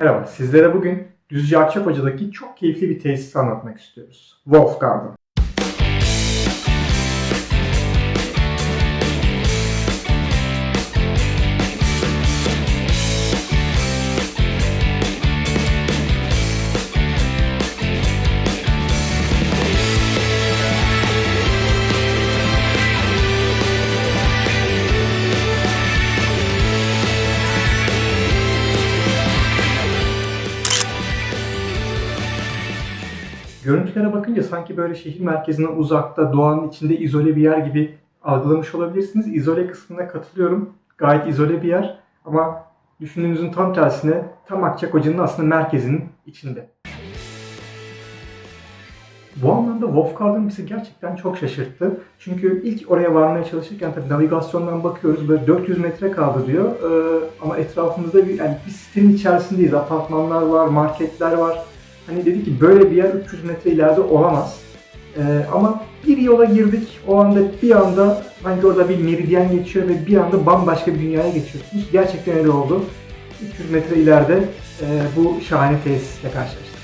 Merhaba, sizlere bugün Düzce Akçapaca'daki çok keyifli bir tesisi anlatmak istiyoruz. Wolf Garden. Görüntülere bakınca sanki böyle şehir merkezine uzakta, doğanın içinde izole bir yer gibi algılamış olabilirsiniz. İzole kısmına katılıyorum. Gayet izole bir yer ama düşündüğünüzün tam tersine tam Akçakoca'nın aslında merkezinin içinde. Bu anlamda Wolf Garden bizi gerçekten çok şaşırttı. Çünkü ilk oraya varmaya çalışırken tabii navigasyondan bakıyoruz böyle 400 metre kaldı diyor. Ama etrafımızda bir sitenin içerisindeyiz. Apartmanlar var, marketler var. Hani dedi ki böyle bir yer 300 metre ileride olamaz. Ama bir yola girdik. O anda bir anda sanki orada bir meridyen geçiyor ve bir anda bambaşka bir dünyaya geçiyorsunuz. Gerçekten öyle oldu. 300 metre ileride bu şahane tesisle karşılaştık.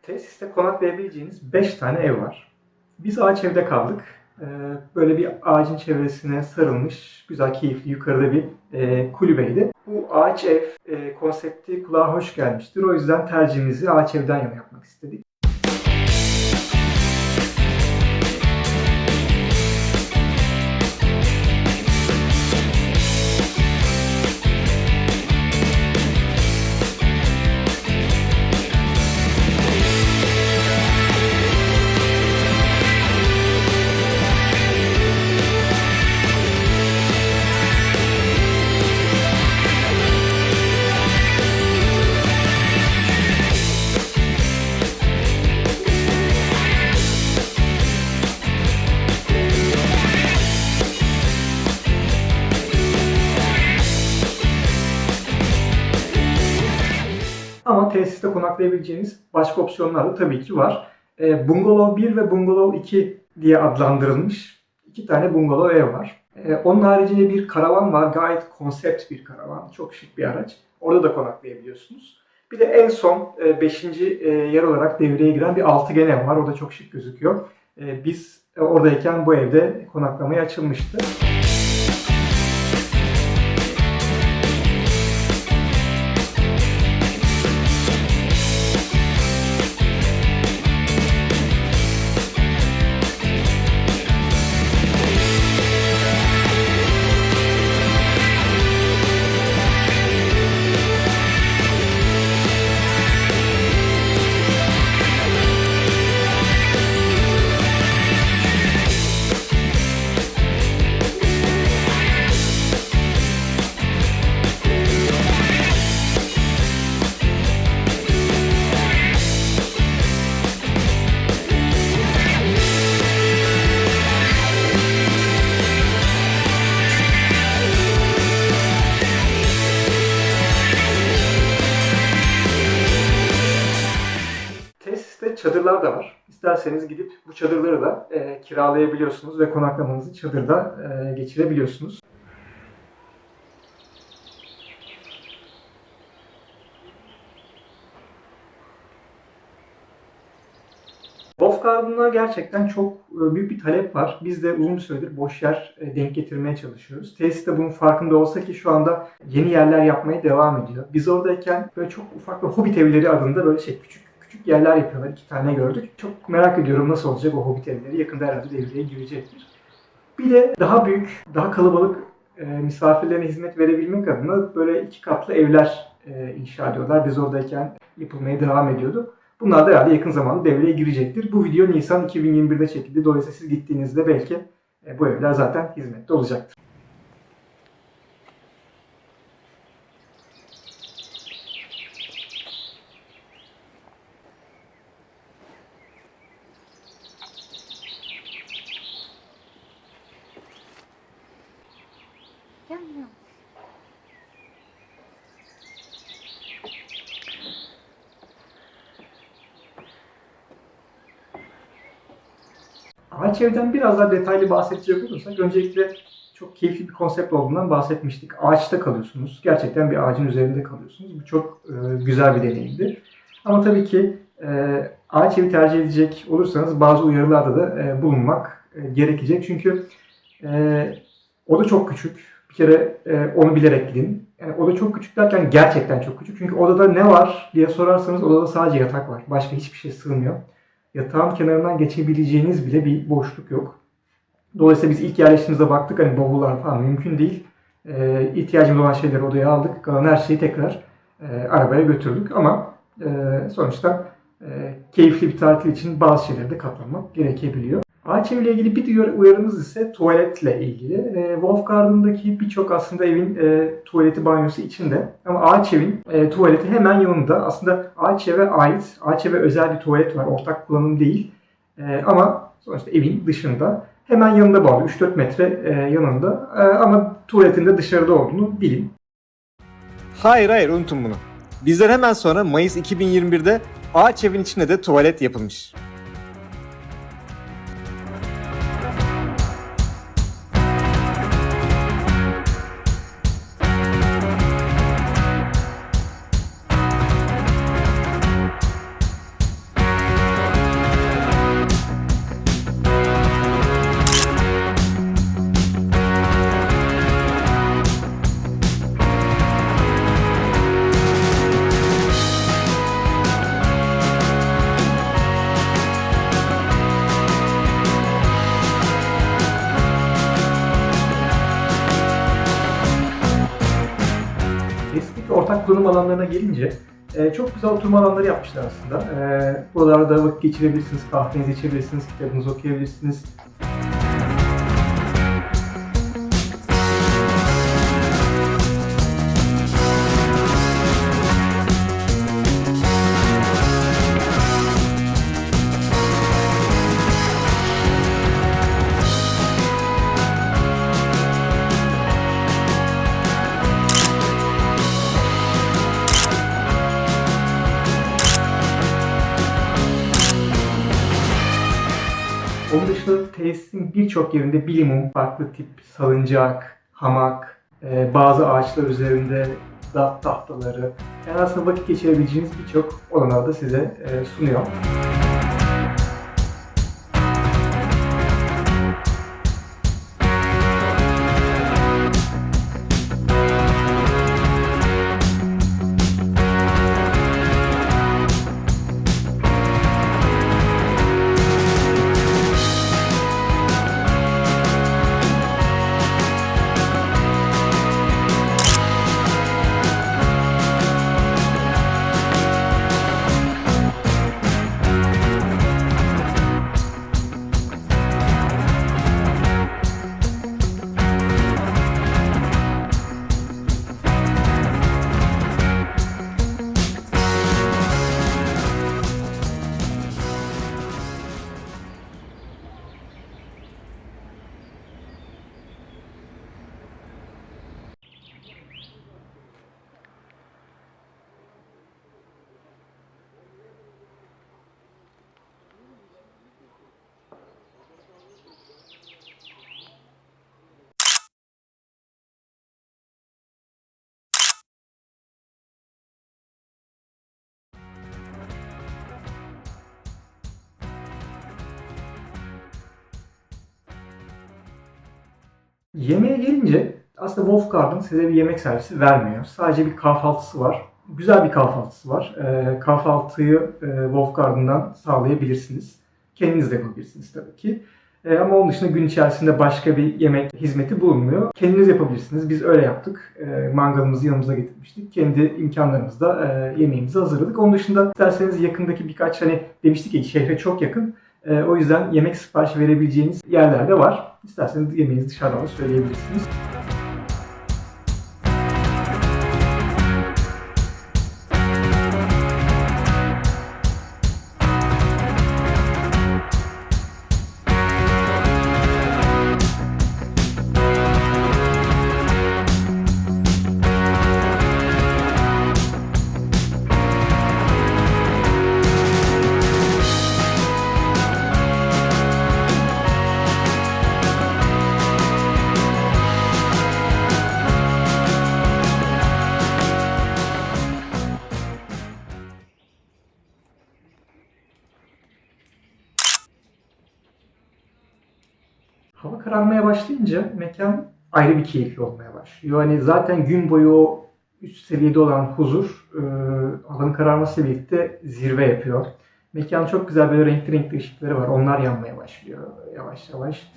Tesiste konaklayabileceğiniz 5 tane ev var. Biz ağaç evde kaldık. Böyle bir ağacın çevresine sarılmış, güzel, keyifli, yukarıda bir kulübeydi. Bu ağaç ev konsepti kulağa hoş gelmiştir. O yüzden tercihimizi ağaç evden yana yapmak istedik. Ama tesiste konaklayabileceğiniz başka opsiyonlar da tabii ki var. Bungalov 1 ve Bungalov 2 diye adlandırılmış 2 tane bungalov ev var. Onun haricinde bir karavan var. Gayet konsept bir karavan. Çok şık bir araç. Orada da konaklayabiliyorsunuz. Bir de en son 5. yer olarak devreye giren bir altıgen ev var. O da çok şık gözüküyor. Biz oradayken bu evde konaklamaya açılmıştı. Tesiste çadırlar da var. İsterseniz gidip bu çadırları da kiralayabiliyorsunuz ve konaklamanızı çadırda geçirebiliyorsunuz. Wolf Garden'a gerçekten çok büyük bir talep var. Biz de uzun bir süredir boş yer denk getirmeye çalışıyoruz. Tesis de bunun farkında olsa ki şu anda yeni yerler yapmaya devam ediyor. Biz oradayken böyle çok ufak bir hobbit evleri adında böyle küçük küçük yerler yapıyorlar. 2 tane gördük. Çok merak ediyorum nasıl olacak o hobbit evleri. Yakında herhalde devreye girecektir. Bir de daha büyük, daha kalabalık misafirlerine hizmet verebilmek adına böyle 2 katlı evler inşa ediyorlar. Biz oradayken yapılmaya devam ediyordu. Bunlar da herhalde yakın zamanda devreye girecektir. Bu video Nisan 2021'de çekildi. Dolayısıyla siz gittiğinizde belki bu evler zaten hizmette olacaktır. Gelmiyor. Ağaç evden biraz daha detaylı bahsedecek olursak öncelikle çok keyifli bir konsept olduğundan bahsetmiştik. Ağaçta kalıyorsunuz. Gerçekten bir ağacın üzerinde kalıyorsunuz. Bu çok güzel bir deneyimdir. Ama tabii ki ağaç evi tercih edecek olursanız bazı uyarılarda da bulunmak gerekecek. Çünkü oda çok küçük. Bir kere onu bilerek gidin. Yani oda çok küçük derken gerçekten çok küçük. Çünkü odada ne var diye sorarsanız odada sadece yatak var. Başka hiçbir şey sığmıyor. Yatağın kenarından geçebileceğiniz bile bir boşluk yok. Dolayısıyla biz ilk yerleştiğimizde baktık hani bavullar falan mümkün değil. İhtiyacımız olan şeyleri odaya aldık. Kalan her şeyi tekrar arabaya götürdük. Ama sonuçta keyifli bir tatil için bazı şeyleri de katlanmak gerekebiliyor. Ağaç eviyle ilgili bir diğer uyarımız ise tuvaletle ilgili. Wolf Garden'daki birçok aslında evin tuvaleti banyosu içinde. Ama ağaç evin tuvaleti hemen yanında. Aslında ağaç eve ait, ağaç eve özel bir tuvalet var. Ortak kullanım değil. Ama sonuçta evin dışında. Hemen yanında bağlı. 3-4 metre yanında. Ama tuvaletin de dışarıda olduğunu bilin. Hayır unutun bunu. Bizden hemen sonra Mayıs 2021'de ağaç evin içinde de tuvalet yapılmış. Spesifik ortak kullanım alanlarına gelince çok güzel oturma alanları yapmışlar aslında. Buralarda vakit geçirebilirsiniz, kahvenizi içebilirsiniz, kitabınızı okuyabilirsiniz. Onun dışında tesisin birçok yerinde bilimum, farklı tip salıncak, hamak, bazı ağaçlar üzerinde dağ tahtaları, yani aslında vakit geçirebileceğiniz birçok olanağı da size sunuyor. Yemeğe gelince aslında Wolf Garden size bir yemek servisi vermiyor. Sadece bir kahvaltısı var. Güzel bir kahvaltısı var. Kahvaltıyı Wolf Garden'dan sağlayabilirsiniz. Kendiniz de yapabilirsiniz tabii ki. Ama onun dışında gün içerisinde başka bir yemek hizmeti bulunmuyor. Kendiniz yapabilirsiniz. Biz öyle yaptık. Mangalımızı yanımıza getirmiştik. Kendi imkanlarımızla yemeğimizi hazırladık. Onun dışında isterseniz yakındaki birkaç demiştik ya şehre çok yakın. O yüzden yemek siparişi verebileceğiniz yerler de var. İsterseniz yemeğinizi dışarıdan da söyleyebilirsiniz. Hava kararmaya başlayınca mekan ayrı bir keyifli olmaya başlıyor. Hani zaten gün boyu o üst seviyede olan huzur havanın kararmasıyla birlikte zirve yapıyor. Mekan çok güzel böyle renkli renkli ışıkları var. Onlar yanmaya başlıyor yavaş yavaş.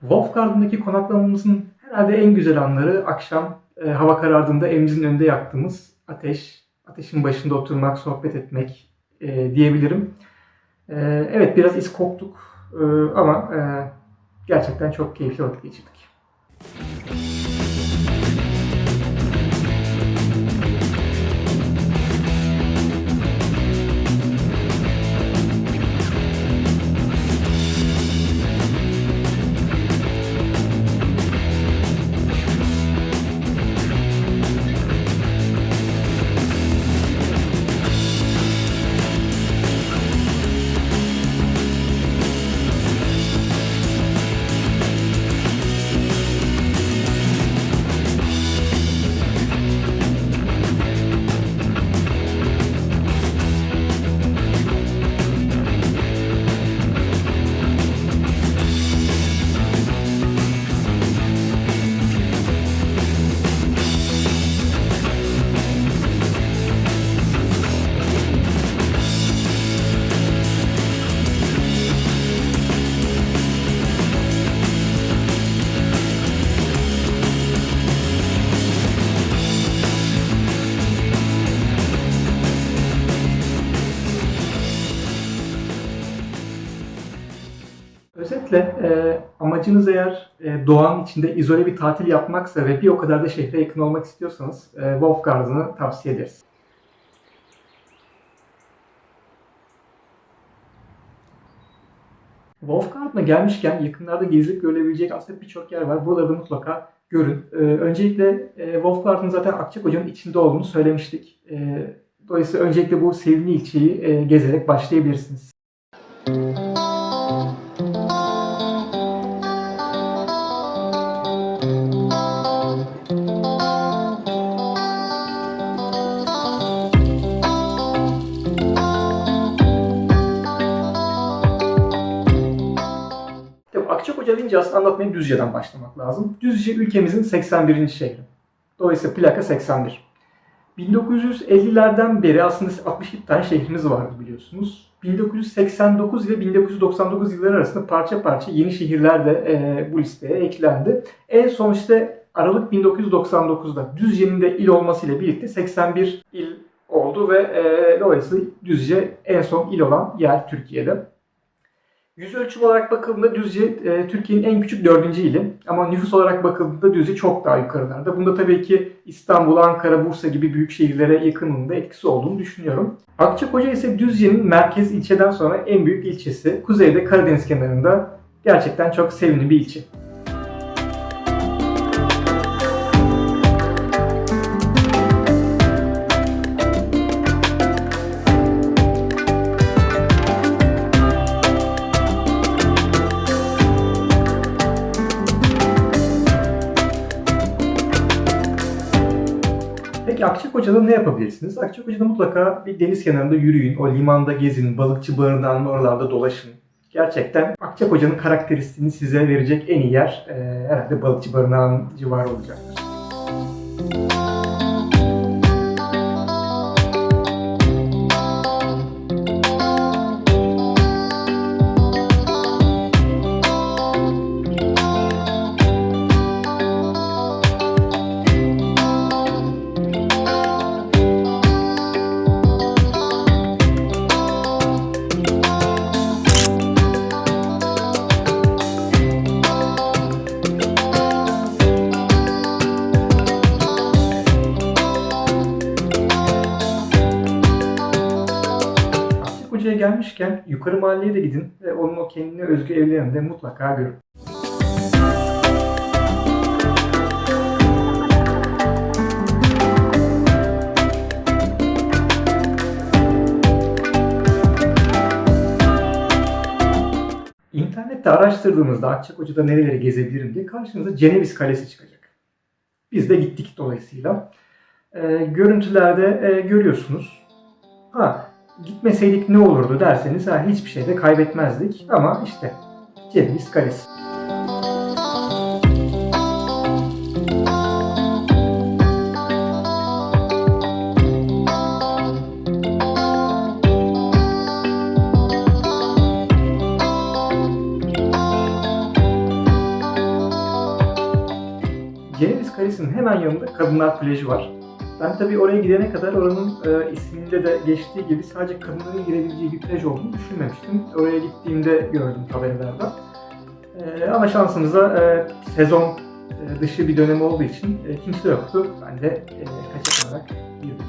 Wolf Garden'daki konaklamamızın herhalde en güzel anları akşam hava karardığında evimizin önünde yaktığımız ateşin başında oturmak, sohbet etmek diyebilirim. Evet biraz iz koktuk ama gerçekten çok keyifli vakit geçirdik. Özetle amacınız eğer doğanın içinde izole bir tatil yapmaksa ve bir o kadar da şehre yakın olmak istiyorsanız Wolf Garden'ı tavsiye ederiz. Wolf Garden'a gelmişken yakınlarda gezilip görülebilecek aslında birçok yer var. Buraları da mutlaka görün. Öncelikle Wolf Garden zaten Akçakoca'nın içinde olduğunu söylemiştik. Dolayısıyla öncelikle bu sevimli ilçeyi gezerek başlayabilirsiniz. Akçakoca deyince aslında anlatmaya Düzce'den başlamak lazım. Düzce ülkemizin 81. şehri. Dolayısıyla plaka 81. 1950'lerden beri aslında 62 tane şehrimiz vardı biliyorsunuz. 1989 ile 1999 yılları arasında parça parça yeni şehirler de bu listeye eklendi. En son işte Aralık 1999'da Düzce'nin de il olmasıyla birlikte 81 il oldu ve dolayısıyla Düzce en son il olan yer Türkiye'de. Yüz ölçümü olarak bakıldığında Düzce Türkiye'nin en küçük 4. ili ama nüfus olarak bakıldığında Düzce çok daha yukarılarda. Bunda tabii ki İstanbul, Ankara, Bursa gibi büyük şehirlere yakınlığında etkisi olduğunu düşünüyorum. Akçakoca ise Düzce'nin merkez ilçeden sonra en büyük ilçesi. Kuzeyde Karadeniz kenarında gerçekten çok sevimli bir ilçe. Peki Akçakoca'da ne yapabilirsiniz? Akçakoca'da mutlaka bir deniz kenarında yürüyün, o limanda gezin, balıkçı barınağının oralarda dolaşın. Gerçekten Akçakoca'nın karakteristiğini size verecek en iyi yer herhalde balıkçı barınağının civarı olacaktır. Akçakoca'ya gelmişken yukarı mahalleye de gidin ve onun o kendine özgü evlerini de mutlaka görün. İnternette araştırdığınızda Akçakoca'da nereleri gezebilirim diye karşınıza Ceneviz Kalesi çıkacak. Biz de gittik dolayısıyla. Görüntülerde görüyorsunuz. Gitmeseydik ne olurdu derseniz hiçbir şey de kaybetmezdik. Ama işte Ceneviz Kalesi. Ceneviz Kalesi'nin hemen yanında Kadınlar Plajı var. Ben tabii oraya gidene kadar oranın isminde de geçtiği gibi sadece kadınların girebileceği bir plaj olduğunu düşünmemiştim. Oraya gittiğimde gördüm tabelalarda. Ama şansımıza sezon dışı bir dönem olduğu için kimse yoktu. Ben de kaçak olarak girdim.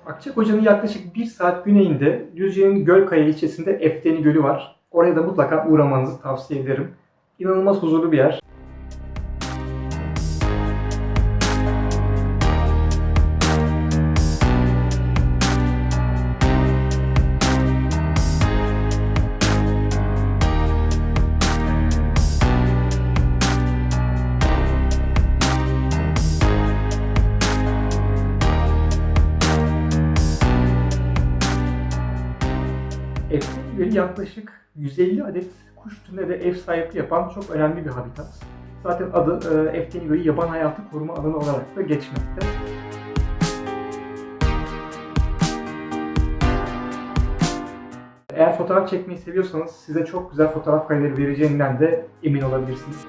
Akçakoca'nın yaklaşık 1 saat güneyinde Düzce'nin Gölkaya ilçesinde Efteni Gölü var. Oraya da mutlaka uğramanızı tavsiye ederim. İnanılmaz huzurlu bir yer. Efteni Gölü yaklaşık 150 adet kuş türüne de ev sahipliği yapan çok önemli bir habitat. Zaten adı Efteni Gölü Yaban Hayatı Koruma Alanı olarak da geçmekte. Eğer fotoğraf çekmeyi seviyorsanız size çok güzel fotoğraf kareleri vereceğinden de emin olabilirsiniz.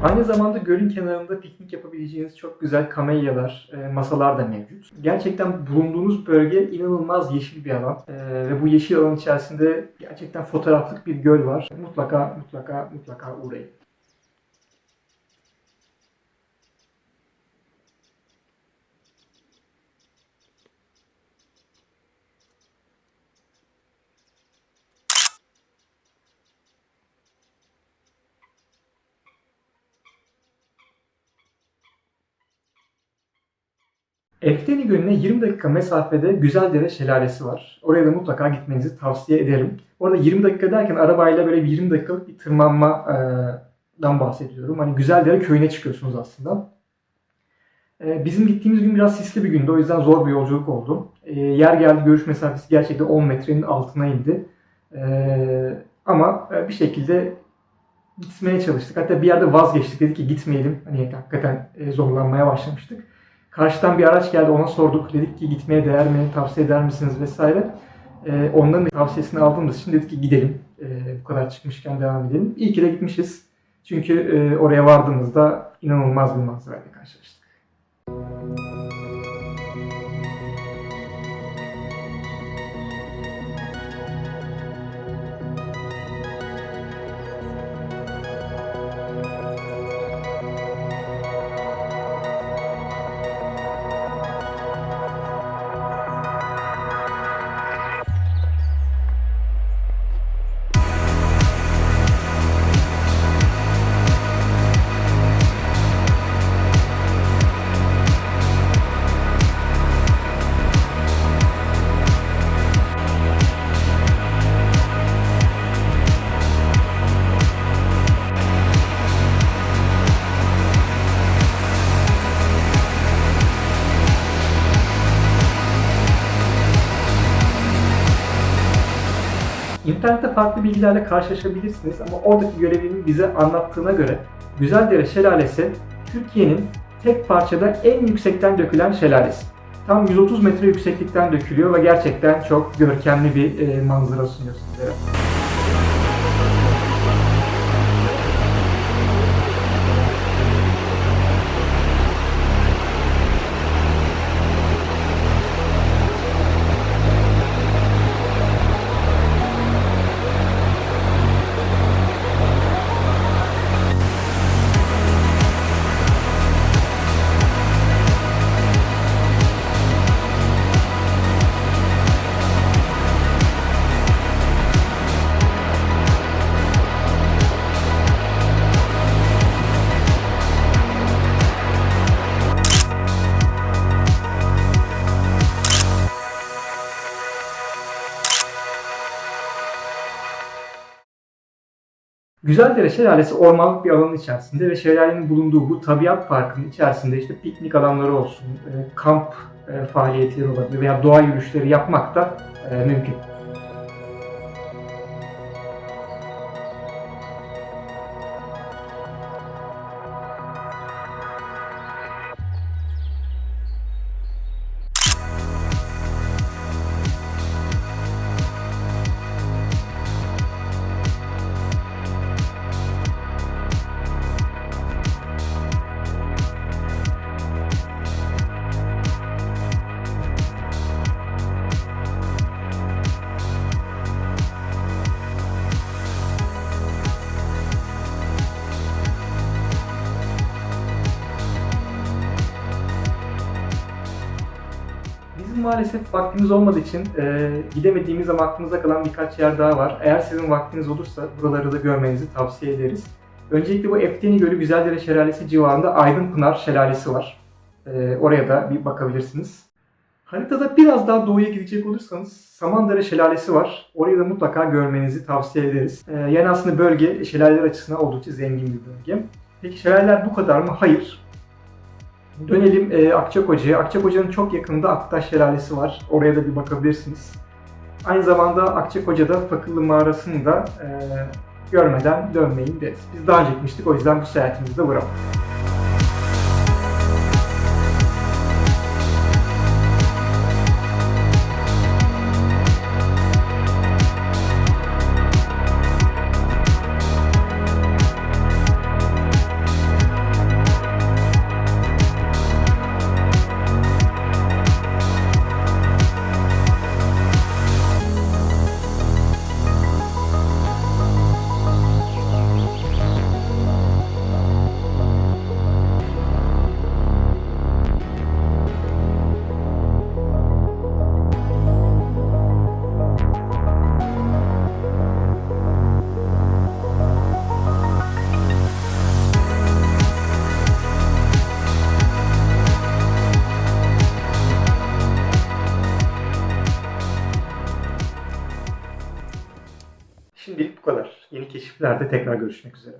Aynı zamanda gölün kenarında piknik yapabileceğiniz çok güzel kamelyalar, masalar da mevcut. Gerçekten bulunduğunuz bölge inanılmaz yeşil bir alan ve bu yeşil alan içerisinde gerçekten fotoğraflık bir göl var. Mutlaka uğrayın. Efteni Gölü'ne 20 dakika mesafede Güzeldere Şelalesi var. Oraya da mutlaka gitmenizi tavsiye ederim. Orada 20 dakika derken arabayla böyle bir 20 dakikalık bir tırmanmadan bahsediyorum. Hani Güzeldere köyüne çıkıyorsunuz aslında. Bizim gittiğimiz gün biraz sisli bir gündü. O yüzden zor bir yolculuk oldu. Yer geldi görüş mesafesi gerçekten 10 metrenin altına indi. Ama bir şekilde gitmeye çalıştık. Hatta bir yerde vazgeçtik. Dedik ki gitmeyelim. Hani hakikaten zorlanmaya başlamıştık. Karşıdan bir araç geldi, ona sorduk. Dedik ki gitmeye değer mi, tavsiye eder misiniz vesaire. Onların tavsiyesini aldığımız için dedik ki gidelim. Bu kadar çıkmışken devam edelim. İyi ki de gitmişiz. Çünkü oraya vardığımızda inanılmaz bir manzarayla karşılaştık. İnternette farklı bilgilerle karşılaşabilirsiniz ama oradaki görevlinin bize anlattığına göre Güzeldere Şelalesi Türkiye'nin tek parçada en yüksekten dökülen şelalesi. Tam 130 metre yükseklikten dökülüyor ve gerçekten çok görkemli bir manzara sunuyor sizlere. Güzeldere Şelalesi ormanlık bir alanın içerisinde ve şelalenin bulunduğu bu tabiat parkının içerisinde işte piknik alanları olsun, kamp faaliyetleri olabilir veya doğa yürüyüşleri yapmak da mümkün. Bizim maalesef vaktimiz olmadığı için gidemediğimiz ama aklımıza kalan birkaç yer daha var. Eğer sizin vaktiniz olursa buraları da görmenizi tavsiye ederiz. Öncelikle bu Efteni Gölü Güzeldere Şelalesi civarında Aydınpınar Şelalesi var. Oraya da bir bakabilirsiniz. Haritada biraz daha doğuya gidecek olursanız Samandere Şelalesi var. Orayı da mutlaka görmenizi tavsiye ederiz. Yani aslında bölge şelaleler açısından oldukça zengin bir bölge. Peki şelaleler bu kadar mı? Hayır. Dönelim Akçakoca'ya. Akçakoca'nın çok yakınında Aktaş Şelalesi var. Oraya da bir bakabilirsiniz. Aynı zamanda Akçakoca'da Fakıllı Mağarası'nı da görmeden dönmeyin deriz. Biz daha önce gitmiştik, o yüzden bu seyahatimizi de bırakalım. Şimdilik bu kadar. Yeni keşiflerde tekrar görüşmek üzere.